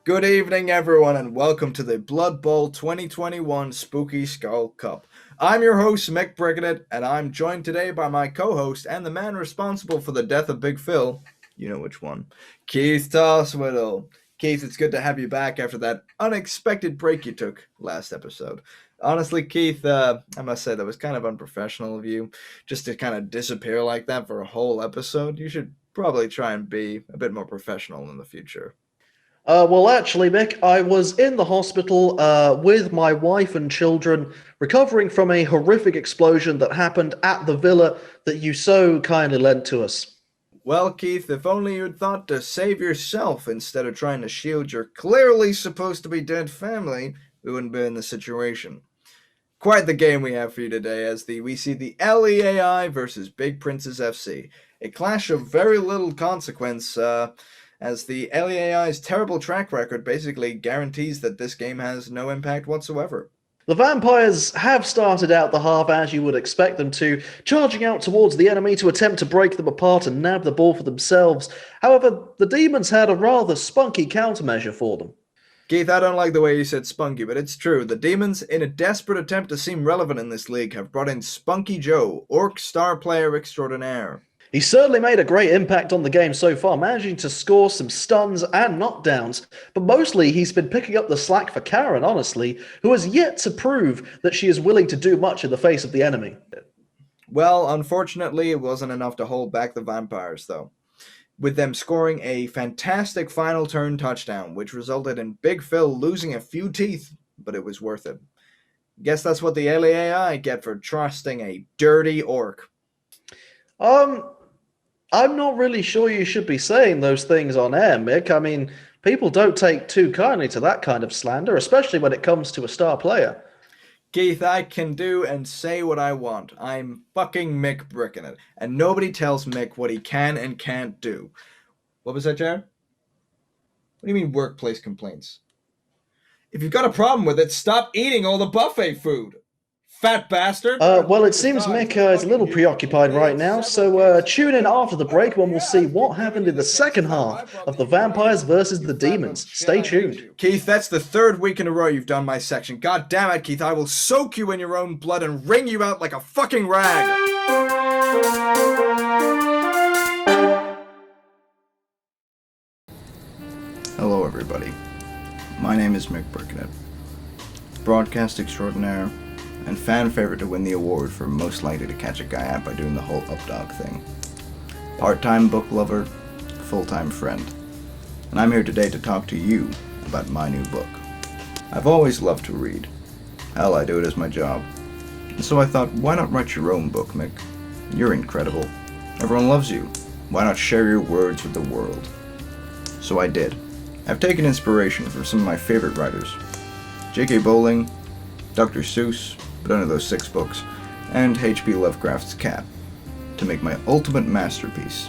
Good evening, everyone, and welcome to the Blood Bowl 2021 Spooky Skull Cup. I'm your host, Mick Brigadier, and I'm joined today by my co-host and the man responsible for the death of Big Phil. You know which one. Keith Tosswhittle. Keith, it's good to have you back after that unexpected break you took last episode. Honestly, Keith, I must say that was kind of unprofessional of you, just to kind of disappear like that for a whole episode. You should probably try and be a bit more professional in the future. Well, actually, Mick, I was in the hospital with my wife and children, recovering from a horrific explosion that happened at the villa that you so kindly lent to us. Well, Keith, if only you'd thought to save yourself instead of trying to shield your clearly supposed to be dead family, we wouldn't be in this situation. Quite the game we have for you today as we see the LEAI versus Big Princes FC. A clash of very little consequence, as the LEAI's terrible track record basically guarantees that this game has no impact whatsoever. The vampires have started out the half as you would expect them to, charging out towards the enemy to attempt to break them apart and nab the ball for themselves. However, the demons had a rather spunky countermeasure for them. Keith, I don't like the way you said spunky, but it's true. The Demons, in a desperate attempt to seem relevant in this league, have brought in Spunky Joe, Orc star player extraordinaire. He certainly made a great impact on the game so far, managing to score some stuns and knockdowns, but mostly he's been picking up the slack for Karen, honestly, who has yet to prove that she is willing to do much in the face of the enemy. Well, unfortunately, it wasn't enough to hold back the Vampires, though, with them scoring a fantastic final turn touchdown, which resulted in Big Phil losing a few teeth, but it was worth it. Guess that's what the LAI get for trusting a dirty orc. Um, I'm not really sure you should be saying those things on air, Mick. I mean, people don't take too kindly to that kind of slander, especially when it comes to a star player. Keith, I can do and say what I want. I'm fucking Mick Brickin' and nobody tells Mick what he can and can't do. What was that, Jared? What do you mean workplace complaints? If you've got a problem with it, stop eating all the buffet food. Fat bastard. Well, it seems Mick is a little preoccupied right now, so tune in after the break when we'll see what happened in the second half of the Vampires versus the Demons. Stay tuned. Keith, that's the third week in a row you've done my section. God damn it, Keith, I will soak you in your own blood and wring you out like a fucking rag. Hello, everybody. My name is Mick Brickin', broadcast extraordinaire, and fan favorite to win the award for most likely to catch a guy out by doing the whole updog thing. Part-time book lover, full-time friend. And I'm here today to talk to you about my new book. I've always loved to read. Hell, I do it as my job. And so I thought, why not write your own book, Mick? You're incredible. Everyone loves you. Why not share your words with the world? So I did. I've taken inspiration from some of my favorite writers. J.K. Rowling, Dr. Seuss, but under those 6 books, and H.P. Lovecraft's Cat, to make my ultimate masterpiece.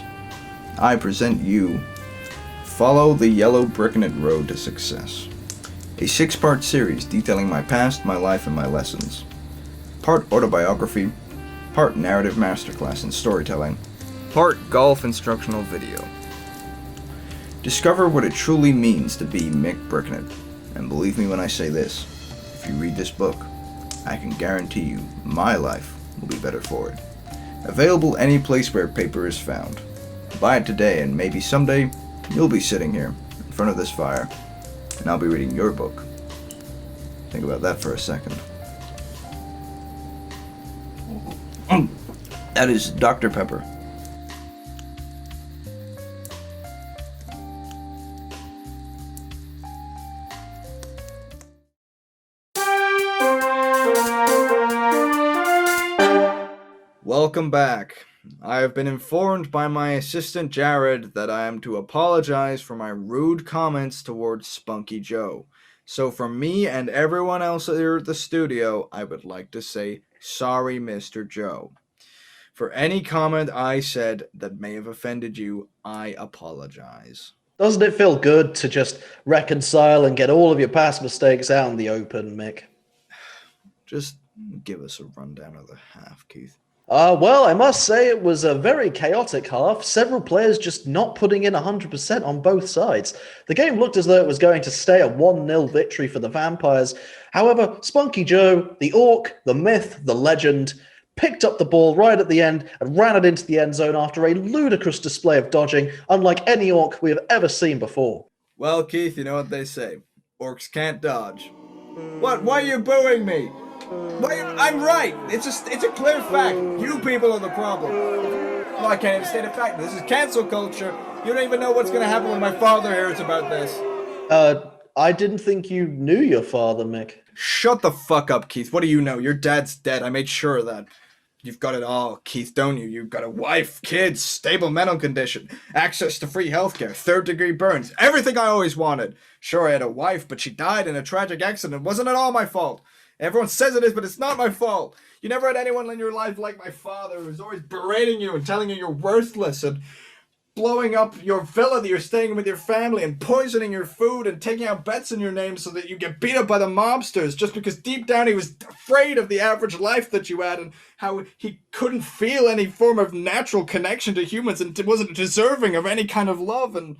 I present you Follow the Yellow Brickinet Road to Success, a 6-part series detailing my past, my life, and my lessons. Part autobiography, part narrative masterclass in storytelling, part golf instructional video. Discover what it truly means to be Mick Brickinet, and believe me when I say this, if you read this book, I can guarantee you my life will be better for it. Available any place where paper is found. Buy it today and maybe someday you'll be sitting here in front of this fire and I'll be reading your book. Think about that for a second. That is Dr. Pepper. Welcome back. I have been informed by my assistant Jared that I am to apologize for my rude comments towards Spunky Joe. So from me and everyone else here at the studio, I would like to say sorry, Mr. Joe. For any comment I said that may have offended you, I apologize. Doesn't it feel good to just reconcile and get all of your past mistakes out in the open, Mick? Just give us a rundown of the half, Keith. Well, I must say it was a very chaotic half. Several players just not putting in 100% on both sides. The game looked as though it was going to stay a 1-0 victory for the Vampires. However, Spunky Joe, the Orc, the myth, the legend, picked up the ball right at the end and ran it into the end zone after a ludicrous display of dodging, unlike any Orc we have ever seen before. Well, Keith, you know what they say. Orcs can't dodge. What? Why are you booing me? I'm right. It's a clear fact. You people are the problem. No, I can't even state a fact. This is cancel culture. You don't even know what's going to happen when my father hears about this. I didn't think you knew your father, Mick. Shut the fuck up, Keith. What do you know? Your dad's dead. I made sure of that. You've got it all, Keith, don't you? You've got a wife, kids, stable mental condition, access to free healthcare, third-degree burns, everything I always wanted. Sure, I had a wife, but she died in a tragic accident. Wasn't it all my fault? Everyone says it is, but it's not my fault. You never had anyone in your life like my father, who was always berating you and telling you you're worthless and blowing up your villa that you're staying with your family and poisoning your food and taking out bets in your name so that you get beat up by the mobsters just because deep down he was afraid of the average life that you had and how he couldn't feel any form of natural connection to humans and wasn't deserving of any kind of love. And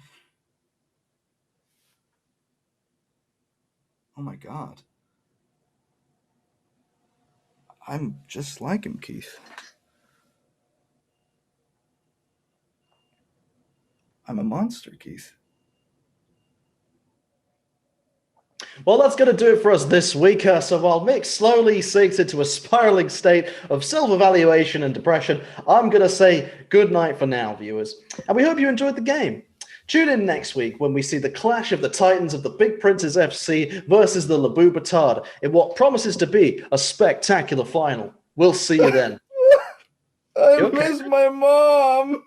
oh my God, I'm just like him, Keith. I'm a monster, Keith. Well, that's going to do it for us this week. So while Mick slowly sinks into a spiraling state of self-evaluation and depression, I'm going to say good night for now, viewers. And we hope you enjoyed the game. Tune in next week when we see the clash of the Titans of the Big Princes FC versus the Labu Batard in what promises to be a spectacular final. We'll see you then. I miss my mom.